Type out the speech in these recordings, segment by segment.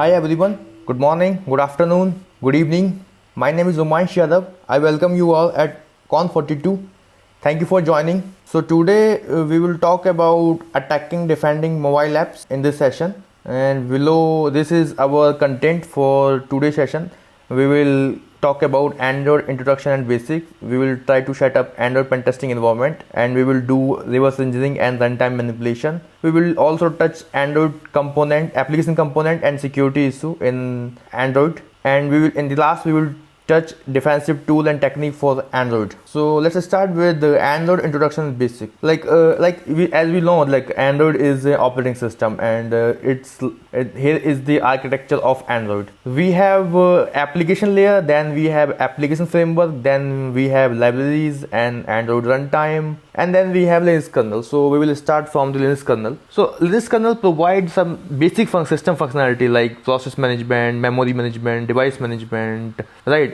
Hi everyone, good morning, good afternoon, good evening. My name is Umaysh Yadav. I welcome you all at Con42. Thank you for joining. So today we will talk about attacking, defending mobile apps in this session. And below this is our content for today's session. We will talk about Android introduction and basics. We will try to set up Android pen testing environment, and we will do reverse engineering and runtime manipulation. We will also touch Android component, application component and security issue in Android. And we will in the last we will touch defensive tool and technique for Android. So let's start with the Android introduction basic. As we know, like Android is an operating system, and here is the architecture of Android. We have application layer, then we have application framework, then we have libraries and Android runtime, and then we have Linux kernel. So we will start from the Linux kernel. So Linux kernel provides some basic system functionality like process management, memory management, device management, right?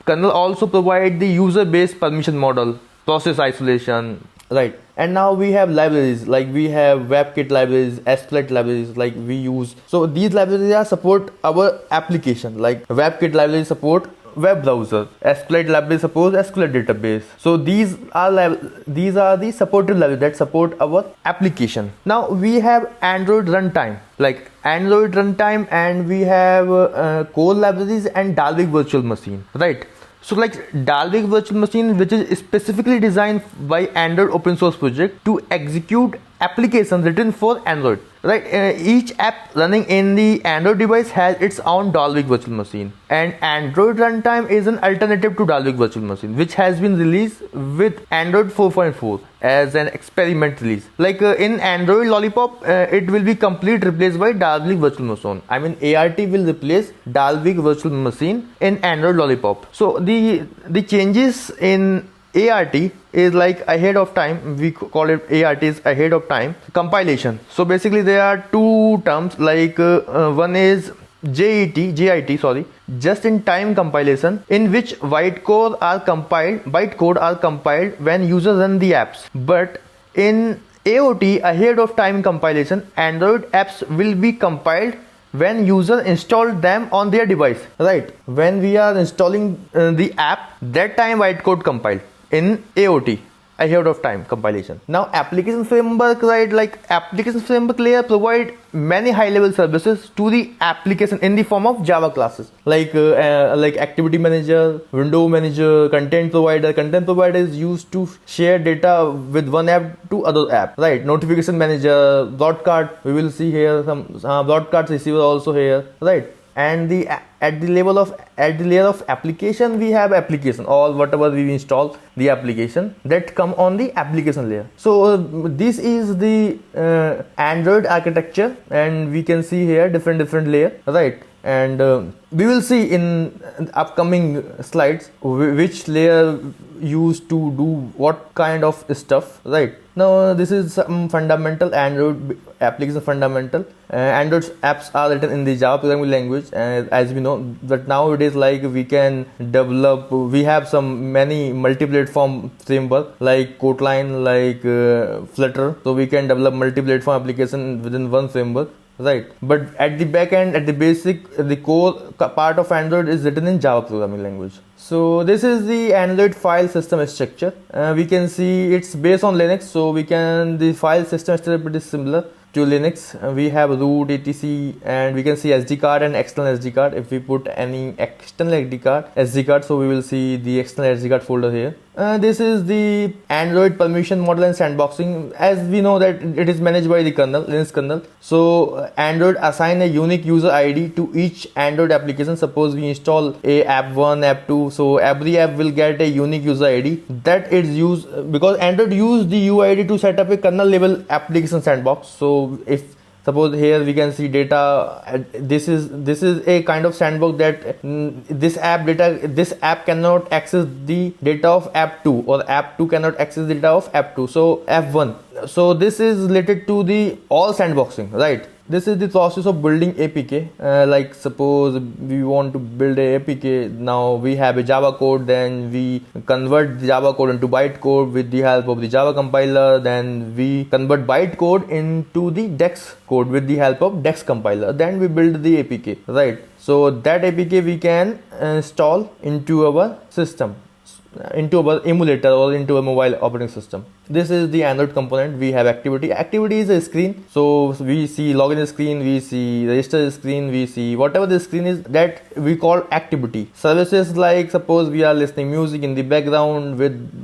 Kernel also provide the user-based permission model, process isolation, right? And now we have libraries, like we have WebKit libraries, SQLite libraries, like we use. So these libraries are support our application, like WebKit library support web browser, SQLite library supports SQLite database. So these are the supported libraries that support our application. Now we have Android runtime, like Android runtime, and we have core libraries and Dalvik virtual machine, right? So like Dalvik virtual machine, which is specifically designed by Android open source project to execute applications written for Android, right? Each app running in the Android device has its own Dalvik virtual machine, and Android runtime is an alternative to Dalvik virtual machine, which has been released with Android 4.4 as an experiment release. Like in Android Lollipop, it will be completely replaced by Dalvik virtual machine. I mean, ART will replace Dalvik virtual machine in Android Lollipop. So the changes in ART is like ahead of time. We call it ART is ahead of time compilation. So basically there are two terms, like one is JIT, just in time compilation, in which bytecode are compiled when users run the apps. But in AOT, ahead of time compilation, Android apps will be compiled when user install them on their device, right? When we are installing the app, that time bytecode compiled in AOT, ahead of time compilation. Now application framework, right? Like application framework layer provide many high level services to the application in the form of Java classes, like activity manager, window manager, content provider. Content provider is used to share data with one app to other app, right? Notification manager, broadcast, we will see here some broadcast receiver also here, right? And at the layer of application, we have application, or whatever we install the application that come on the application layer. So this is the Android architecture, and we can see here different layer, right? And we will see in upcoming slides which layer used to do what kind of stuff, right? Now this is some fundamental Android application fundamental. Android apps are written in the Java programming language, as we know that nowadays, like we can develop, we have many multi-platform framework like Kotlin, like Flutter, so we can develop multi-platform application within one framework, right? But at the back end, at the basic, the core part of Android is written in Java programming language. So this is the Android file system structure. We can see it's based on Linux, so the file system structure is similar to Linux. We have root, etc, and we can see SD card and external SD card. If we put any external SD card, so we will see the external SD card folder here. This is the Android permission model and sandboxing. As we know that it is managed by the kernel, Linux kernel. So Android assign a unique user ID to each Android application. Suppose we install a app 1, app 2, so every app will get a unique user ID that is used, because Android use the UID to set up a kernel level application sandbox. So if suppose here we can see data, this is a kind of sandbox that this app cannot access the data of app 2, or app 2 cannot access the data of app 2, so F1. So this is related to the all sandboxing, right? this is the process of building APK. Like suppose we want to build a APK. Now we have a Java code, then we convert the Java code into bytecode with the help of the Java compiler. Then we convert bytecode into the DEX code with the help of DEX compiler. Then we build the APK, right? So that APK we can install into our system, into our emulator or into a mobile operating system. This is the Android component. We have activity. Activity is a screen. So we see login screen, we see register screen, we see whatever the screen is, that we call activity. Services, like suppose we are listening music in the background,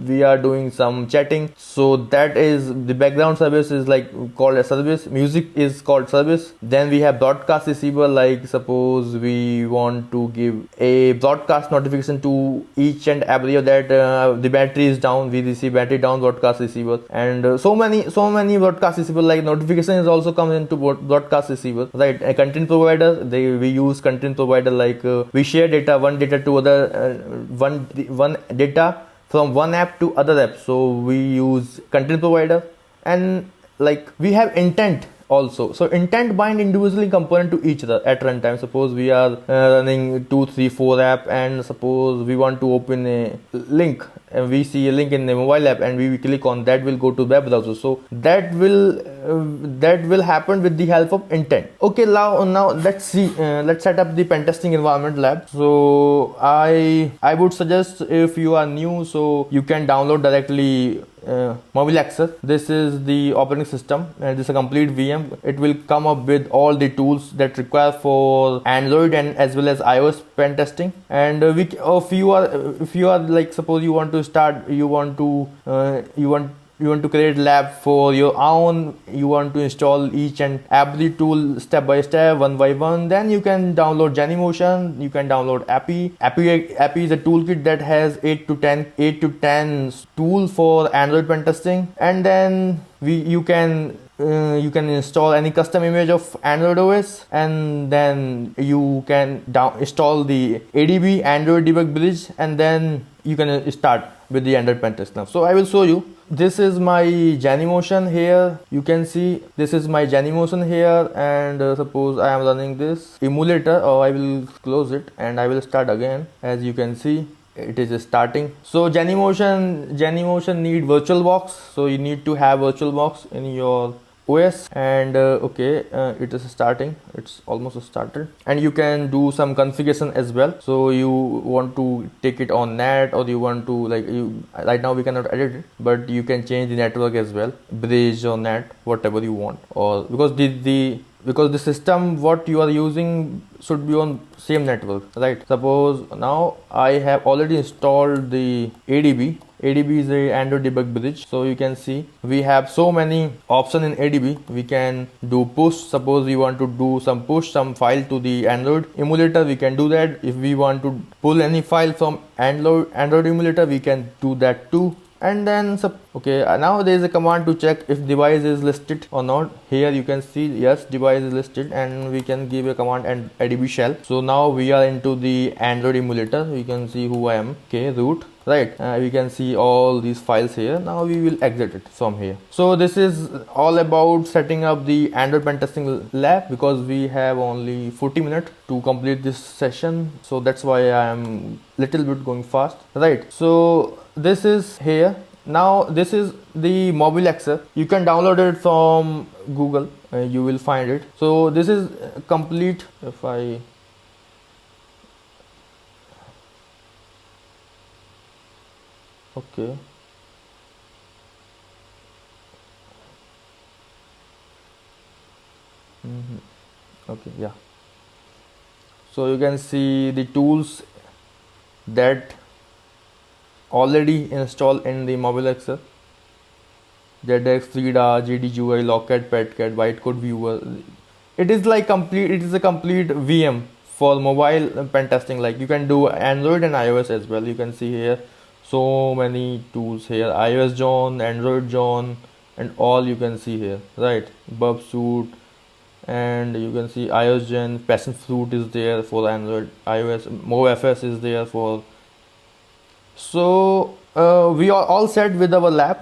we are doing some chatting. So that is the background service is like called a service. Music is called service. Then we have broadcast receiver, like suppose we want to give a broadcast notification to each and every of that the battery is down, we receive battery down broadcast receiver. And so many broadcast receiver, like notification is also comes into broadcast receiver, right? A content provider, we use content provider, like we share data, one data to other, one data from one app to other app, so we use content provider. And like we have intent also. So intent bind individually component to each other at runtime. Suppose we are running 2, 3, 4 app, and suppose we want to open a link, and we see a link in the mobile app, and we click on that, will go to web browser. So that will happen with the help of intent. Okay, now let's see, let's set up the pen testing environment lab. So I would suggest, if you are new, so you can download directly Mobile Access. This is the operating system, and this is a complete VM. It will come up with all the tools that require for Android and as well as iOS pen testing. And if you are like, suppose you want to create lab for your own, you want to install each and every tool step by step, one by one, then you can download Genymotion, you can download Appy. Appy is a toolkit that has 8 to 10 tools for Android pen testing. And then you can install any custom image of Android OS, and then you can install the ADB, Android Debug Bridge, and then you can start with the Android pen test now. So I will show you. This is my Genymotion here. You can see this is my Genymotion here, and suppose I am running this emulator, or I will close it and I will start again. As you can see, it is starting. So Genymotion need VirtualBox, so you need to have VirtualBox in your OS. And it is starting, it's almost started. And you can do some configuration as well. So you want to take it on NAT, or you want to, like, right now we cannot edit it, but you can change the network as well, bridge or NAT, whatever you want. Or because the system what you are using should be on same network, right? Suppose now I have already installed the ADB. ADB is a Android Debug Bridge. So you can see we have so many options in ADB. We can do push. Suppose we want to do some file to the Android emulator, we can do that. If we want to pull any file from Android emulator, we can do that too. And then now there is a command to check if device is listed or not. Here you can see, yes, device is listed, and we can give a command and ADB shell. So now we are into the Android emulator. You can see who I am. Okay, root, right? We can see all these files here. Now we will exit it from here. So this is all about setting up the Android pen testing lab, because we have only 40 minutes to complete this session. So that's why I am little bit going fast, right? So this is here. Now this is the Mobile Access. You can download it from Google. You will find it. So this is complete. If I okay. Okay, yeah. So you can see the tools that already installed in the Mobile Access: ZX, Frida, JDGUI, Locket, Petcat, Bytecode Viewer. It is like complete. It is a complete VM for mobile pen testing. Like you can do Android and iOS as well. You can see here so many tools here: iOS John, Android John, and all you can see here, right? Bubsuit, and you can see iOS Gen, Passion Fruit is there for Android, iOS, MoFS is there for. So we are all set with our lab.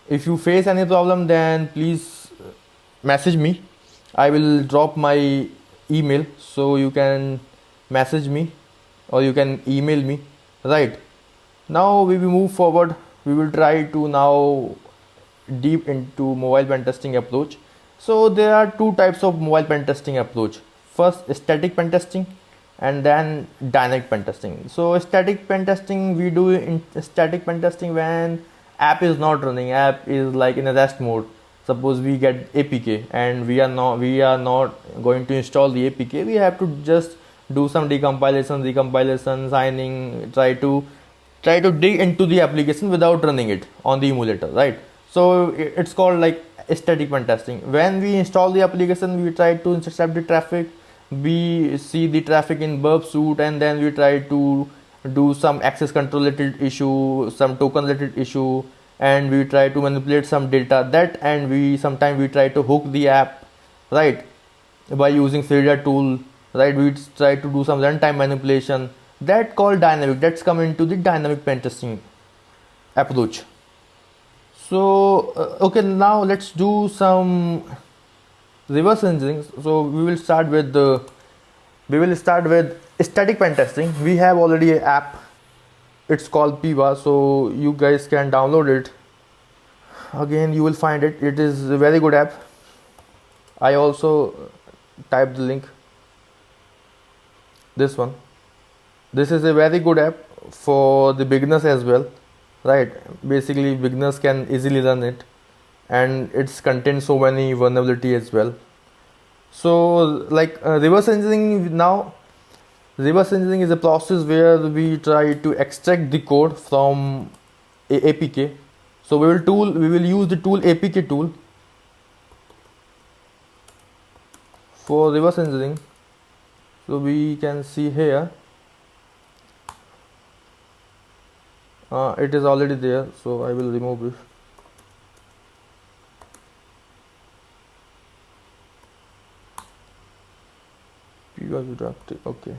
If you face any problem, then please message me, I will drop my email, so you can message me or you can email me, right? Now we will move forward. We will try to now deep into mobile pen testing approach. So there are two types of mobile pen testing approach. First, static pen testing, and then dynamic pen testing. So static pen testing, we do in static pen testing when app is not running, app is like in a rest mode. Suppose we get APK and we are not going to install the APK. We have to just do some recompilation, signing, try to dig into the application without running it on the emulator, right? So it's called like static pen testing. When we install the application, we try to intercept the traffic, we see the traffic in burp suite, and then we try to do some access control related issue, some token related issue, and we try to manipulate some data that, and we sometimes we try to hook the app, right, by using Cydia tool, right? We try to do some runtime manipulation, that called dynamic. That's come into the dynamic pen testing approach. So okay, now let's do some reverse engineering. So we will start with static pen testing. We have already an app, it's called Piva, so you guys can download it. Again, you will find it, it is a very good app. I also typed the link, this one. This is a very good app for the beginners as well, right? Basically beginners can easily learn it, and it's contains so many vulnerability as well. So like reverse engineering is a process where we try to extract the code from APK. So we will use the tool APK tool for reverse engineering. So we can see here, it is already there, so I will remove it. Okay.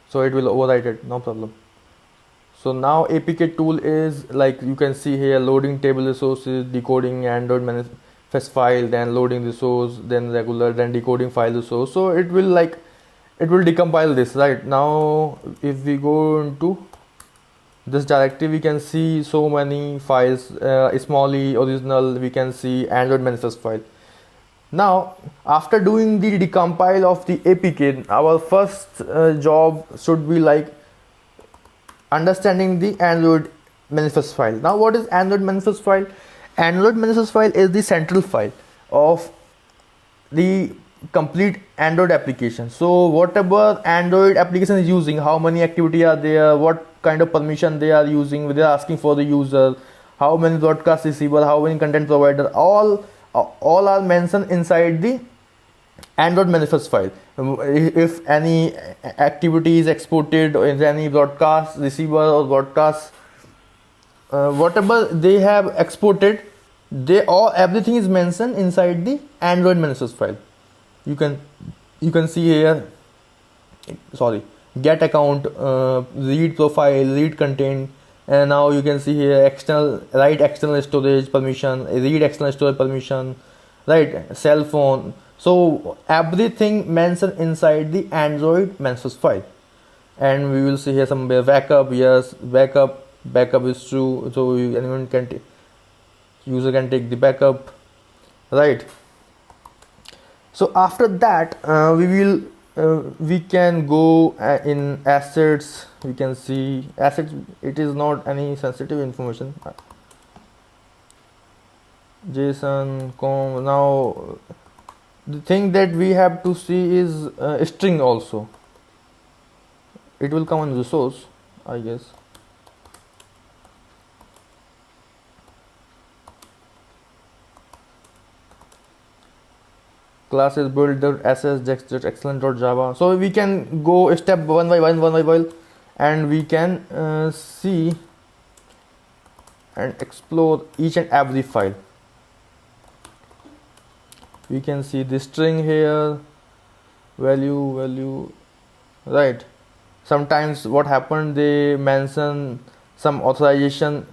So it will overwrite it, no problem. So now APK tool is like you can see here, loading table resources, decoding Android manifest file, then loading resource, then regular, then decoding file resource. So it will decompile this, right? Now if we go into this directory, we can see so many files, smally original, we can see Android manifest file. Now after doing the decompile of the APK, our first job should be like understanding the Android manifest file. Now what is Android manifest file? Android manifest file is the central file of the complete Android application. So whatever Android application is using, how many activity are there, what kind of permission they are using, they are asking for the user, how many broadcast receiver, how many content provider, all are mentioned inside the Android manifest file. If any activity is exported, or if any broadcast receiver or broadcast whatever they have exported, everything is mentioned inside the Android manifest file. You can see here, get account, read profile, read content, and now you can see here write external storage permission, read external storage permission, right, cell phone. So everything mentioned inside the Android manifest file. And we will see here some backup. Yes, backup is true, so user can take the backup, right? So after that we can go in assets. We can see assets, it is not any sensitive information. JSON com. Now the thing that we have to see is string also. It will come on resource, I guess. Classes builder ss excellent.java. So we can go step one by one, and we can see and explore each and every file. We can see the string here, value, right? Sometimes what happened, they mention some authorization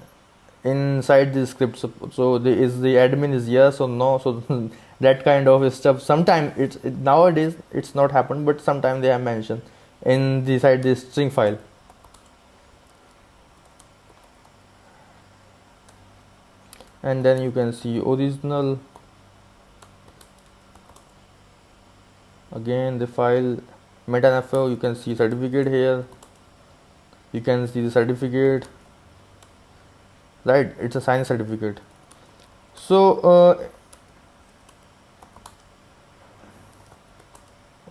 inside the script, so the admin is yes or no, so that kind of stuff. Sometimes nowadays it's not happened, but sometimes they have mentioned inside the string file. And then you can see original, again the file meta.nfo, you can see certificate here, you can see the certificate, right? It's a signed certificate. So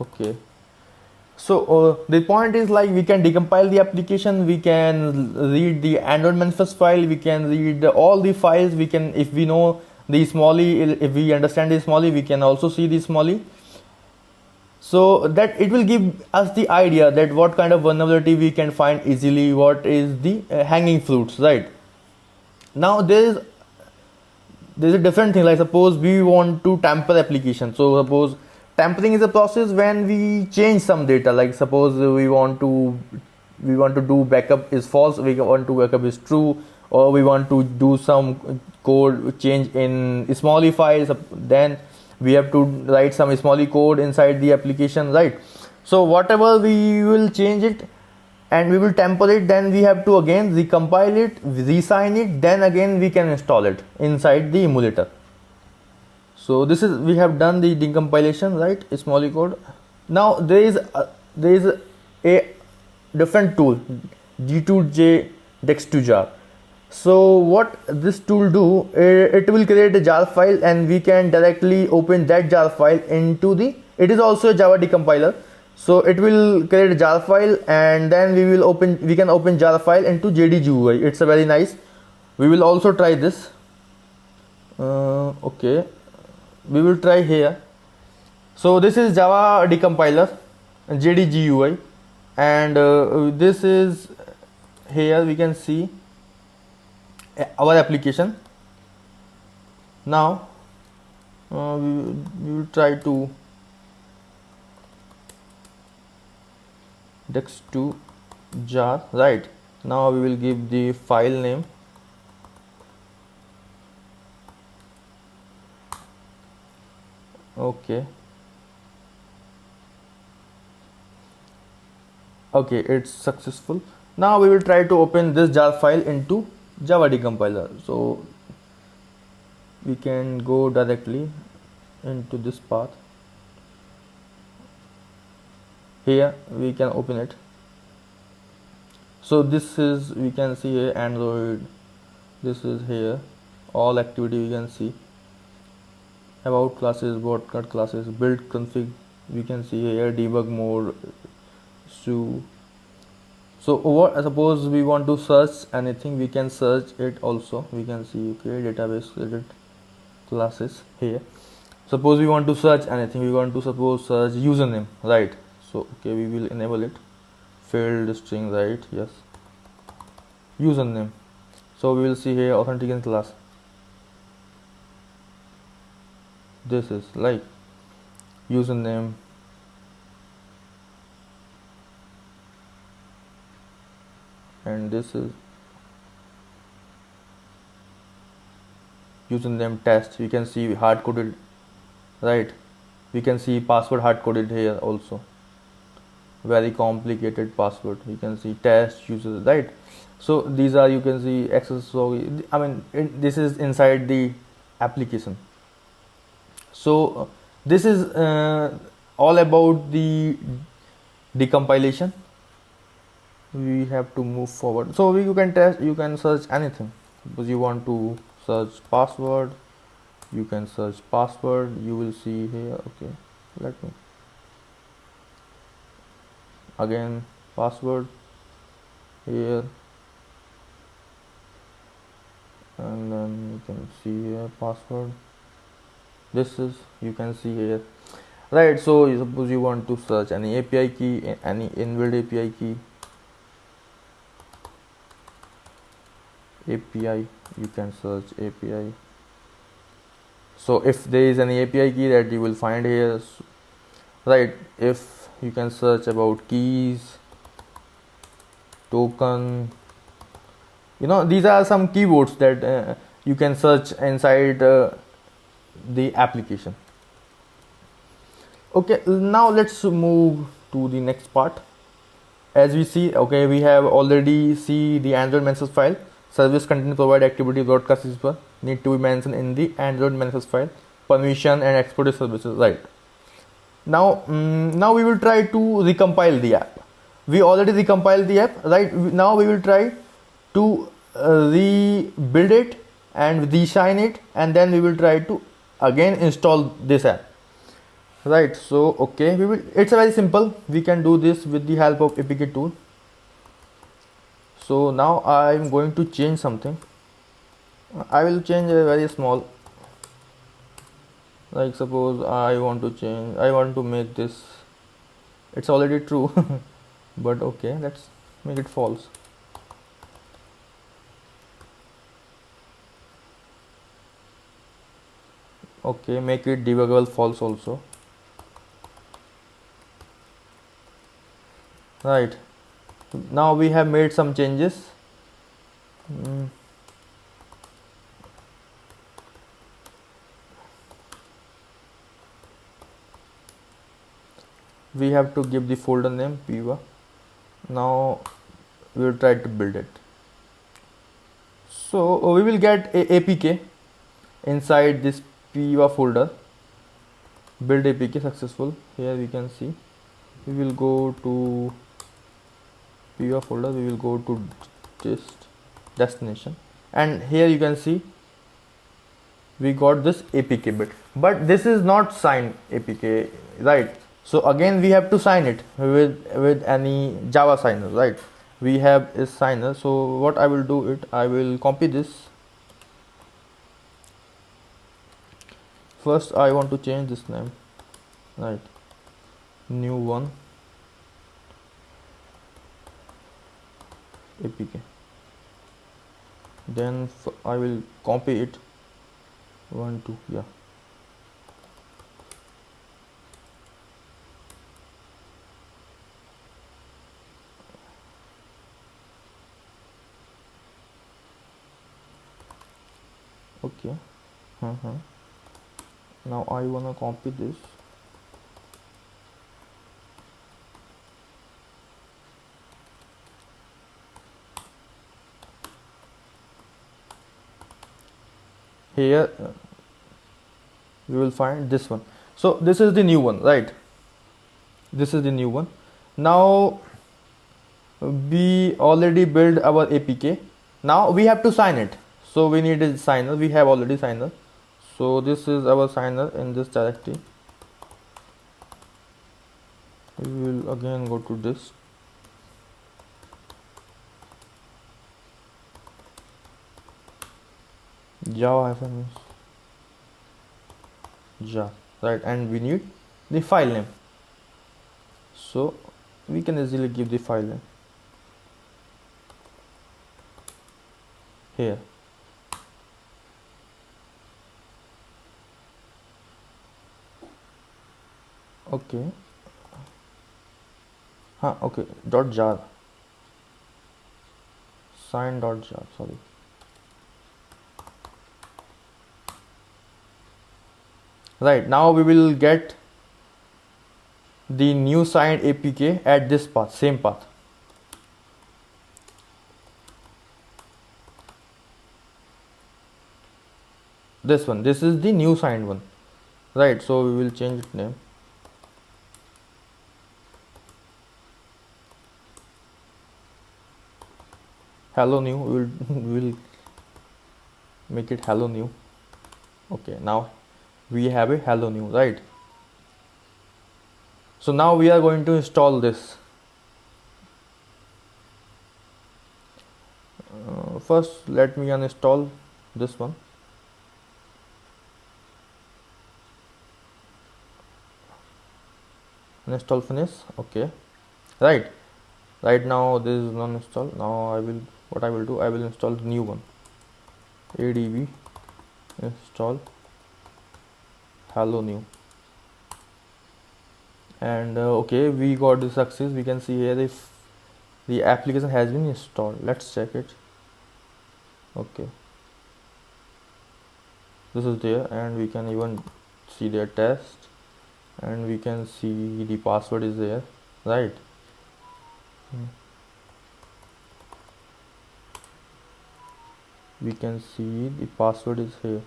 okay, so the point is, like, we can decompile the application, we can read the Android manifest file, we can read all the files, we can, if we know the Smalley, if we understand the Smalley, we can also see the Smalley, so that it will give us the idea that what kind of vulnerability we can find easily, what is the hanging fruits, right? Now there's a different thing, like suppose we want to tamper application. So suppose tampering is a process when we change some data, like suppose we want to do backup is false, we want to backup is true, or we want to do some code change in Smalley files, then we have to write some Smalley code inside the application, right? So whatever we will change it and we will tamper it, then we have to again recompile it, resign it, then again we can install it inside the emulator. So this is, we have done the decompilation, right? Smalley code. Now there is a different tool, G2J Dex2Jar. So what this tool do, it will create a jar file and we can directly open that jar file into the, it is also a Java decompiler, so it will create a jar file and then we can open jar file into JDGUI. It's a very nice, we will also try this. Okay, we will try here. So this is Java decompiler, JDGUI, and this is, here we can see our application. Now we will try to Dex2 jar, right? Now we will give the file name, okay, it's successful. Now we will try to open this jar file into Java decompiler. So we can go directly into this path. Here we can open it. So this is, we can see here Android, this is here all activity, we can see about classes, shortcut classes, build config, we can see here debug mode, so what, suppose we want to search anything, we can search it also, we can see, okay, database related classes here. Suppose we want to search anything, we want to suppose search username, right? So okay, we will enable it, field string, right? Yes, username. So we will see here authentication class, this is like username, and this is username test, we can see hard coded, right? We can see password hard coded here also, very complicated password, we can see test user, right? So these are, you can see access, so I mean this is inside the application. So this is all about the decompilation. We have to move forward. So you can test, you can search anything. Suppose you want to search password, you can search password, you will see here, okay, let me again password here, and then you can see here password, this is, you can see here, right? So suppose you want to search any API key, any inbuilt API key, API, you can search API. So if there is any API key that you will find here, right? If you can search about keys, token, these are some keywords that you can search inside the application. Okay, now let's move to the next part. As we see, okay, we have already see the Android manifest file. Service content provide activity broadcast is need to be mentioned in the Android manifest file. Permission and export services, right? Now we will try to recompile the app. We already recompiled the app, right? Now we will try to rebuild it and resign it, and then we will try to again install this app, right? So okay, it's very simple. We can do this with the help of APK tool. So now I'm going to change something. I will change a very small, like suppose I want to make this, it's already true but okay, let's make it false. Okay, make it debuggable false also, right? Now we have made some changes. We have to give the folder name Piva. Now we will try to build it. So we will get a APK inside this Piva folder. Build APK successful. Here we can see, we will go to Piva folder, we will go to just destination, and here you can see we got this APK bit, but this is not signed APK, right? So again we have to sign it with any Java signer, right? We have a signer. So what I will do it, I will copy this. First I want to change this name, right? New one, APK. Then I will copy it, 1 2, yeah. Okay. Now I wanna copy this. Here we will find this one. So this is the new one, right? This is the new one. Now we already built our APK. Now we have to sign it. So we need a signer. We have already signer. So this is our signer in this directory. We will again go to this. Java Java, right? And we need the file name. So we can easily give the file name here. Okay. Okay, .jar, sign.jar, sorry. Right, now we will get the new signed APK at this path, same path. This one, this is the new signed one, right? So we will change its name. Hello new, we will make it hello new. Okay, now we have a hello new, right? So now we are going to install this. First let me uninstall this one. Uninstall finish. Okay, right now this is non install. Now I will install the new one, adb install hello new. and okay, we got the success. We can see here if the application has been installed. Let's check it. Okay, this is there, and we can even see their test, and we can see the password is there, right? We can see the password is here.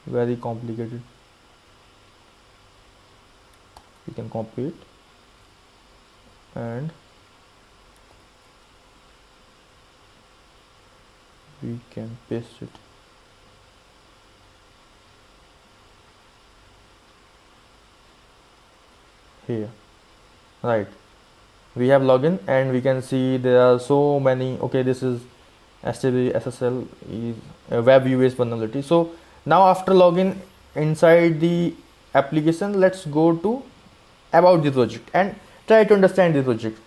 Very complicated. We can copy it and we can paste it here, right? We have login and we can see there are so many. Okay, this is HTTP SSL is a web US vulnerability. So now after login inside the application, let's go to about the project and try to understand the project.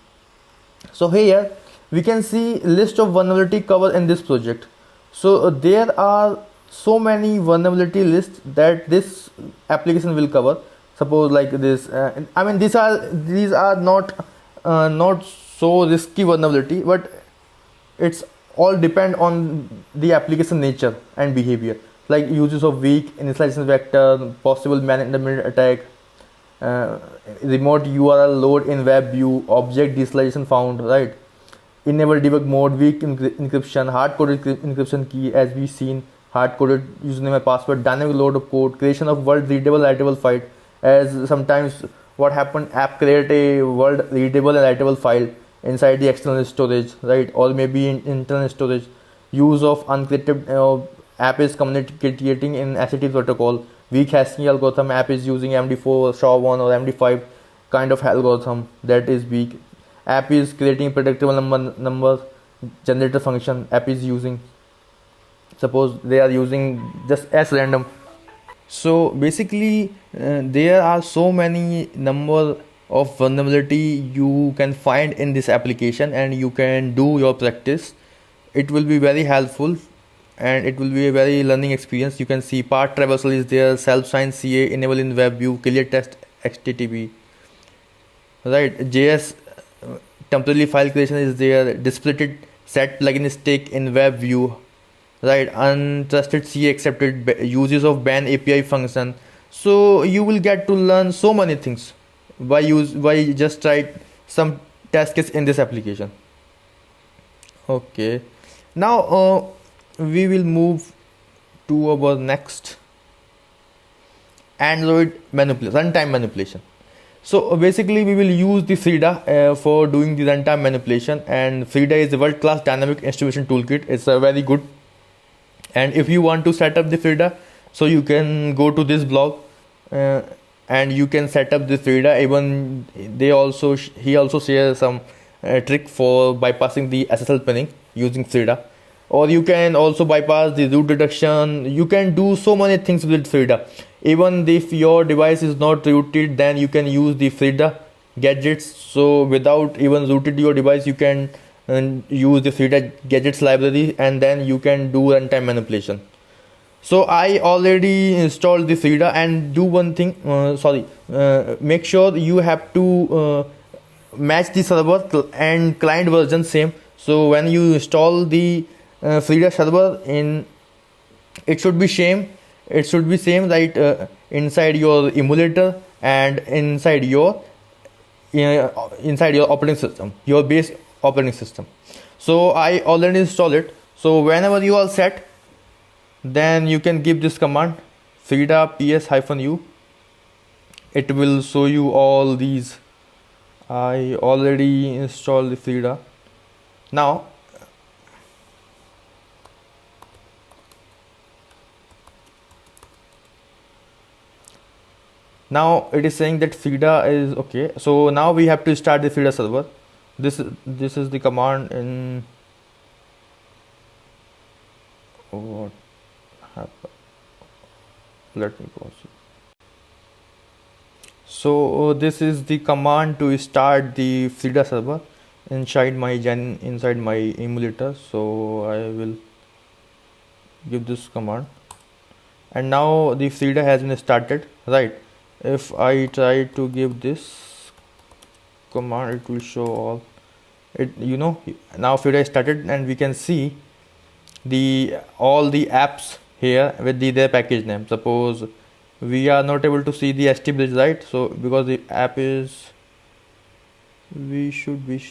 So here we can see list of vulnerability covered in this project. So there are so many vulnerability lists that this application will cover. Suppose like this, I mean these are not so risky vulnerability, but it's all depend on the application nature and behavior, like uses of weak initialization vector, possible man-in-the-middle attack, uh, remote URL load in web view, object decentralization found, right? Enable debug mode, weak encryption, hard-coded encryption key as we seen, hard-coded username and password, dynamic load of code, creation of world readable writable file. As sometimes what happened, app create a world readable and writable file inside the external storage, right? Or maybe in internal storage. Use of unencrypted app is communicating in STP protocol. Weak hashing algorithm, app is using MD4, SHA-1 or MD5 kind of algorithm that is weak. App is creating predictable number generator function. App is using, suppose they are using just as random. So basically there are so many number of vulnerability you can find in this application, and you can do your practice. It will be very helpful and it will be a very learning experience. You can see part traversal is there, self sign CA enable in web view, clear test HTTP, right? JS temporary file creation is there, displayed set plugin stack in web view, right? Untrusted CA accepted, uses of ban API function. So you will get to learn so many things by just write some test case in this application. Okay, now we will move to our next, Android manipulation, runtime manipulation. So basically we will use the Frida for doing the runtime manipulation, and Frida is a world-class dynamic instrumentation toolkit. It's a very good, and if you want to set up the Frida, so you can go to this blog and you can set up the Frida. Even he also shares some trick for bypassing the SSL pinning using Frida, or you can also bypass the root detection. You can do so many things with Frida. Even if your device is not rooted, then you can use the Frida gadgets. So without even rooted your device, you can use the Frida gadgets library, and then you can do runtime manipulation. So I already installed the Frida, and do one thing, make sure you have to match the server and client version same. So when you install the Frida server, in it should be same, right? Inside your emulator and inside your operating system, your base operating system. So I already installed it. So whenever you are set, then you can give this command Frida ps-u. It will show you all these. I already installed the Frida. Now it is saying that Frida is okay. So now we have to start the Frida server. This is the command in what happened. Let me pause it. So this is the command to start the Frida server inside my emulator. So I will give this command. and now the feeder has been started, right? If I try to give this command, it will show all it, now feeder is started, and we can see the all the apps here with their package name. Suppose we are not able to see the ST bridge, right? So because the app is, we should be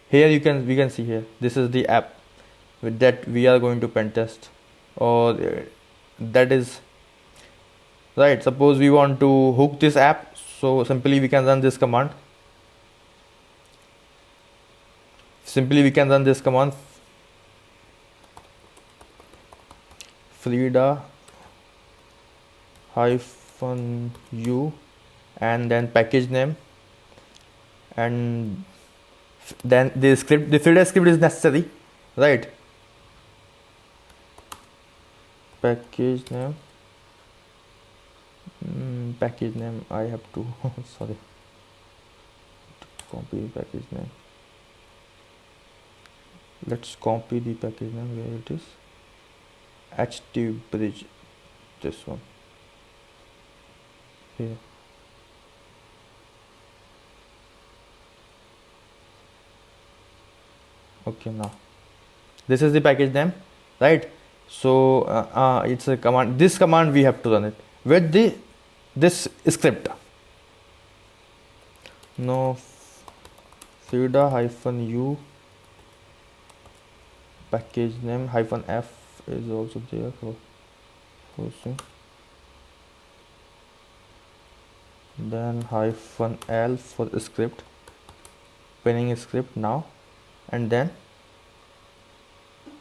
here, we can see here, this is the app with that we are going to pen test, or that is right. Suppose we want to hook this app, so simply we can run this command. Frida hyphen u and then package name, and then the Frida script is necessary, right? Package name, I have to sorry, to copy the package name. Let's copy the package name where it is. HT bridge, this one here. Okay, now this is the package name, right? So it's a command. This command we have to run it with this script. No, Frida hyphen u package name hyphen f is also there for hosting. Then hyphen l for the script, pinning script now, and then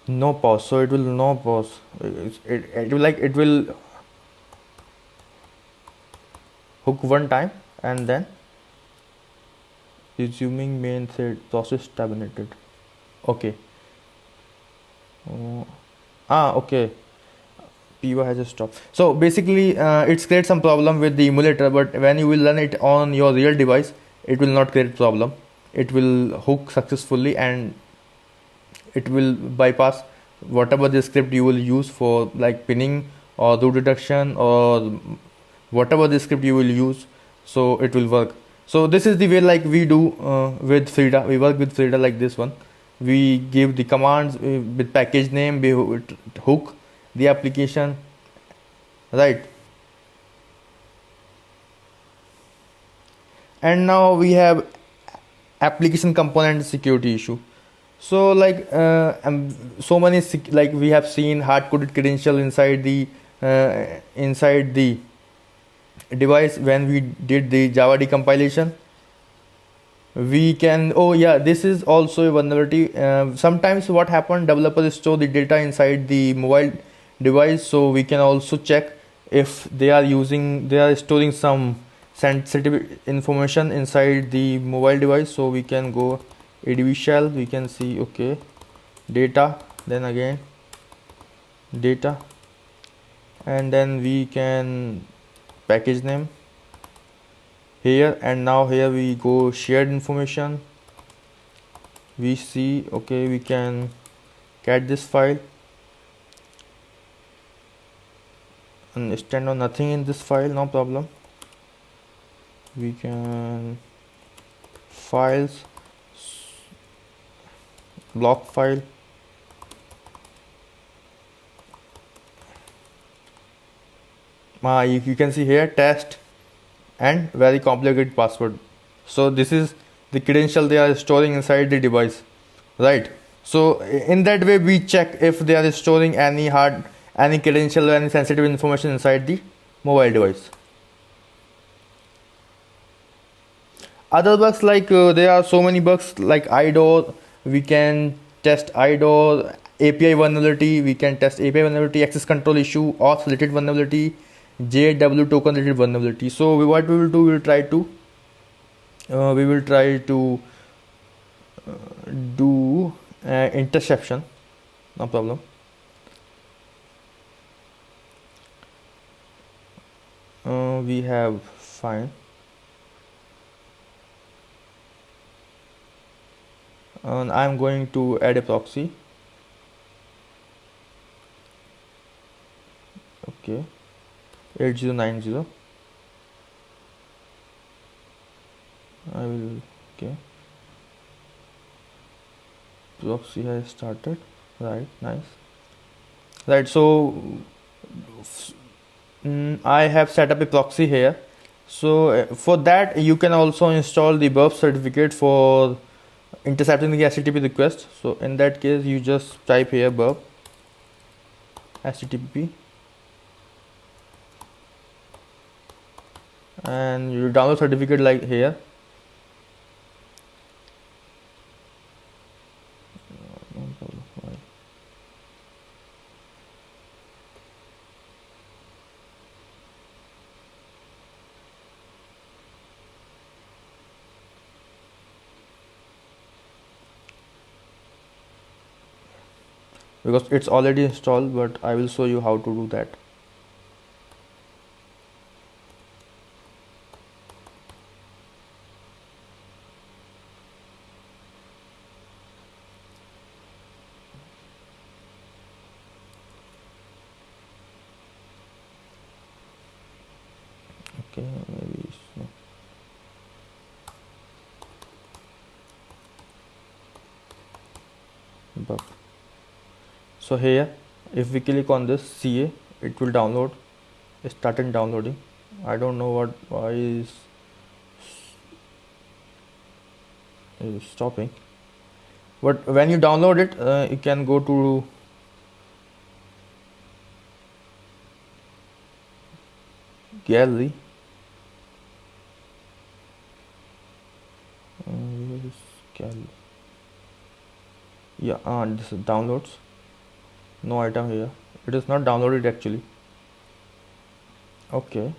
no pause. So it will no pause. It will hook one time and then resuming main thread process terminated. Okay. Okay. PY has a stop. So basically it's create some problem with the emulator, but when you will run it on your real device, it will not create problem. It will hook successfully and it will bypass whatever the script you will use for like pinning or root detection or whatever the script you will use, so it will work. So this is the way like we do with Frida. We work with Frida like this one. We give the commands with package name, we hook the application, right? And now we have application component security issue. So like so many like we have seen hard-coded credential inside the device. When we did the Java decompilation, we can, oh yeah, this is also a vulnerability. Sometimes what happens, developers store the data inside the mobile device, so we can also check if they are storing some sensitive information inside the mobile device. So we can go adv shell, we can see, okay, data, then again data, and then we can package name here, and now here we go shared information. We see, okay, we can get this file, understand or nothing in this file, no problem. We can files, block file, you can see here test and very complicated password. So this is the credential they are storing inside the device, right? So in that way we check if they are storing any credential or any sensitive information inside the mobile device. Other bugs, like there are so many bugs like IDOR. We can test IDOR, API vulnerability, we can test API vulnerability, access control issue, auth related vulnerability, JW token related vulnerability. So what we will do, we will try to do interception, no problem. We have fine. And I'm going to add a proxy. 8090. I will, okay, proxy has started, right, nice. Right, so I have set up a proxy here. So for that you can also install the burp certificate for intercepting the HTTP request. So in that case you just type here burp HTTP and you download certificate like here. Because it's already installed, but I will show you how to do that. Okay, maybe so. Burp. So here if we click on this CA, it will download. It started downloading. I don't know why is stopping, but when you download it you can go to gallery. Where is gallery? Yeah, this is downloads. No item here. It is not downloaded actually. Okay,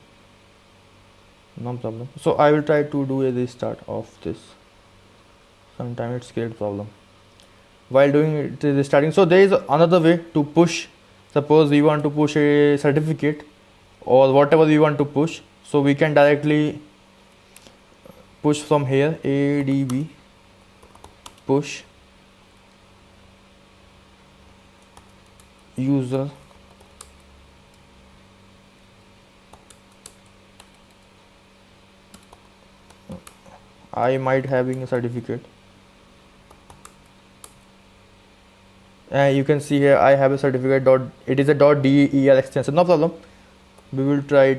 no problem. So I will try to do a restart of this. Sometimes it's create problem while doing it restarting. So there is another way to push. Suppose we want to push a certificate or whatever we want to push, so we can directly push from here adb push user I might having a certificate. You can see here I have a certificate dot, it is a .der extension, no problem. We will try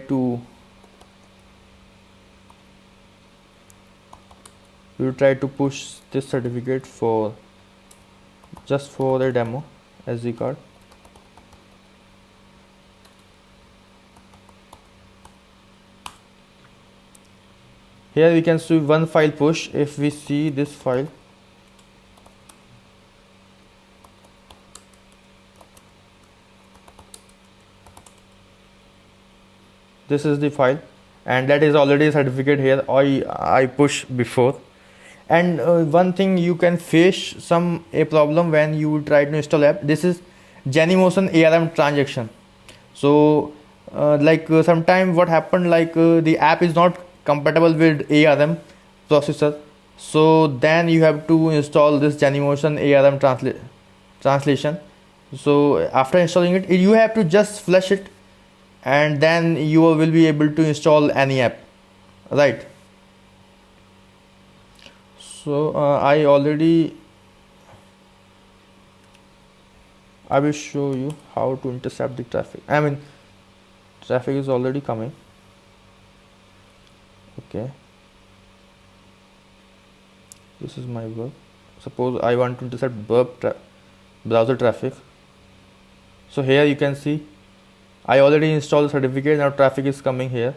to push this certificate for just for the demo SD card. Here we can see one file push. If we see this file, this is the file, and that is already a certificate here I push before. And one thing you can face a problem when you try to install app. This is Genymotion ARM transaction. So sometime what happened, the app is not compatible with ARM processor, so then you have to install this Genymotion ARM translation. So after installing it, you have to just flush it, and then you will be able to install any app, right? So I will show you how to intercept the traffic. I mean, traffic is already coming. Okay, this is my burp. Suppose I want to intercept browser traffic. So here you can see I already installed the certificate. Now traffic is coming here,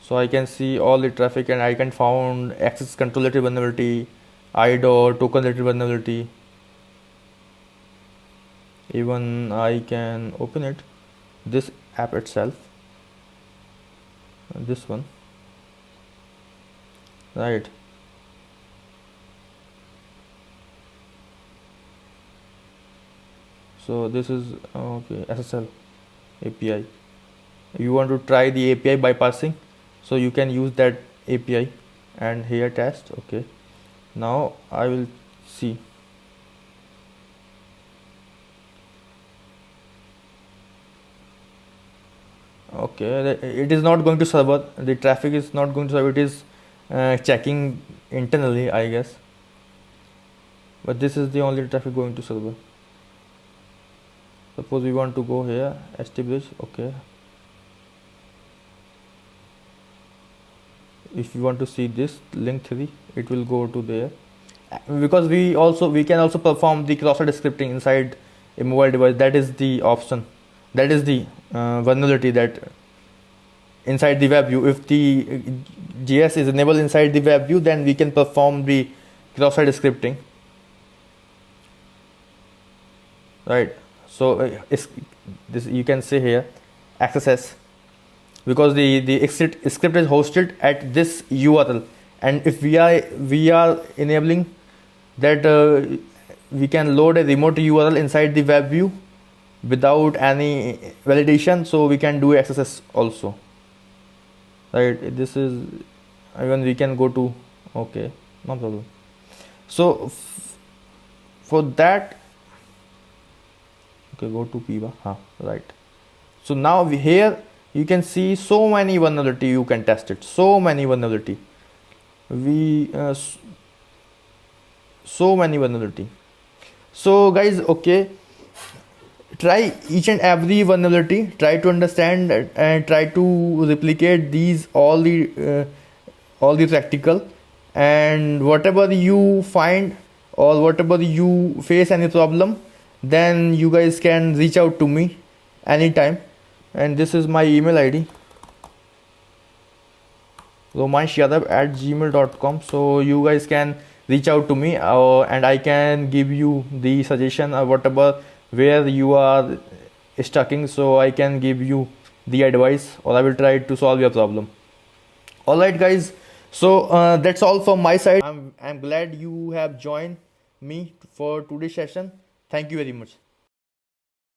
so I can see all the traffic, and I can found access control related vulnerability, IDOR token related vulnerability. Even I can open it, this app itself, this one, right? So this is okay, SSL API. You want to try the API bypassing, so you can use that API, and here test. Okay, now I will see. Okay, it is not going to server. The traffic is not going to server. It is checking internally, I guess. But this is the only traffic going to server. Suppose we want to go here, ST bridge. Okay. If you want to see this link 3, it will go to there. Because we can also perform the cross-site scripting inside a mobile device. That is the option. That is the vulnerability that inside the web view. If the JS is enabled inside the web view, then we can perform the cross-site scripting. Right. So this you can say here XSS, because the script is hosted at this URL, and if we are enabling that we can load a remote URL inside the web view without any validation, so we can do XSS also. Right, this is even we can go to, okay, no problem. So for that, okay, go to Piva, right. So now here you can see so many vulnerability you can test it, so many vulnerability. So many vulnerability. So guys, okay, try each and every vulnerability, try to understand and try to replicate these all the practical, and whatever you find or whatever you face any problem, then you guys can reach out to me anytime, and this is my email ID, romanshyadav@gmail.com. so you guys can reach out to me, and I can give you the suggestion or whatever where you are stucking, so I can give you the advice, or I will try to solve your problem. All right guys, so that's all from my side. I'm glad you have joined me for today's session. Thank you very much.